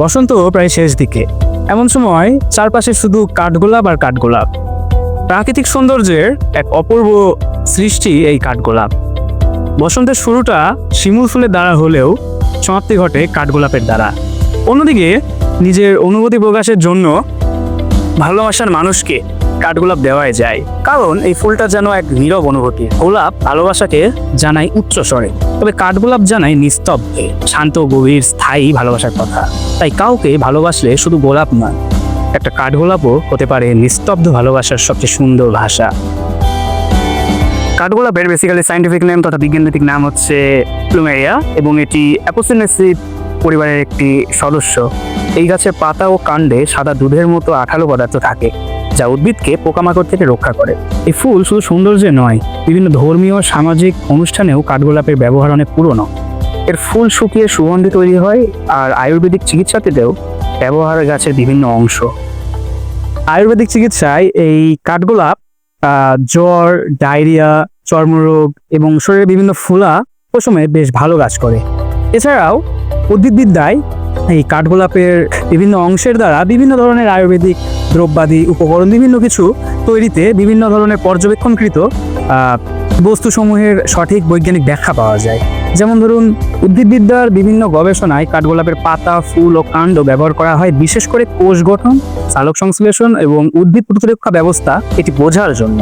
বসন্ত প্রায় শেষ দিকে। এমন সময় চারপাশে শুধু কাঠগোলাপ আর কাঠগোলাপ। প্রাকৃতিক সৌন্দর্যের এক অপূর্ব সৃষ্টি এই কাঠগোলাপ। বসন্তের শুরুটা শিমুল ফুলের দ্বারা হলেও সমাপ্তি ঘটে কাঠগোলাপের দ্বারা। অন্যদিকে নিজের অনুভূতি প্রকাশের জন্য ভালোবাসার মানুষকে কাঠগোলাপ দেওয়াই যায়, কারণ এই ফুলটা যেন এক নীরব অনুভূতি। গোলাপ ভালোবাসাকে জানায় উচ্চ স্বরে, তবে কাঠগোলাপ জানায় নিস্তব্ধে, শান্ত, গভীর, স্থায়ী ভালোবাসার কথা। তাই কাউকে ভালোবাসলে শুধু গোলাপ নয়, একটা কাঠগোলাপও হতে পারে নিস্তব্ধ ভালোবাসার সবচেয়ে সুন্দর ভাষা। কাঠগোলাপের বেসিক্যালি সায়েন্টিফিক নেম তথা বিজ্ঞানভিত্তিক নাম হচ্ছে প্লুমেরিয়া এবং এটি অ্যাপোসিনেসি পরিবারের একটি সদস্য। এই গাছের পাতা ও কাণ্ডে সাদা দুধের মতো আঠালো পদার্থ থাকে, যা উদ্ভিদকে পোকামাকড় থেকে রক্ষা করে। এই ফুল শুধু সৌন্দর্যে নয়, বিভিন্ন ধর্মীয় সামাজিক অনুষ্ঠানেও কাঠগোলাপের ব্যবহার অনেক পুরনো। এর ফুল শুকিয়ে সুগন্ধি তৈরি হয়, আর আয়ুর্বেদিক চিকিৎসাতেও ব্যবহার গাছের বিভিন্ন অংশ। আয়ুর্বেদিক চিকিৎসায় এই কাঠগোলাপ জ্বর, ডায়রিয়া, চর্মরোগ এবং শরীরে বিভিন্ন ফোলা প্রশমে বেশ ভালো কাজ করে। এছাড়াও উদ্ভিদবিদ্যায় এই কাঠগোলাপের বিভিন্ন অংশের দ্বারা বিভিন্ন ধরনের আয়ুর্বেদিক দ্রব্যাদি উপকরণ বিভিন্ন কিছু তৈরিতে বিভিন্ন ধরনের পর্যবেক্ষণকৃত বস্তুসমূহের সঠিক বৈজ্ঞানিক ব্যাখ্যা পাওয়া যায়। যেমন ধরুন, উদ্ভিদবিদ্যার বিভিন্ন গবেষণায় কাঠগোলাপের পাতা, ফুল ও কাণ্ড ব্যবহার করা হয় বিশেষ করে কোষ গঠন, সালোক সংশ্লেষণ এবং উদ্ভিদ প্রতিরক্ষা ব্যবস্থা এটি বোঝার জন্য।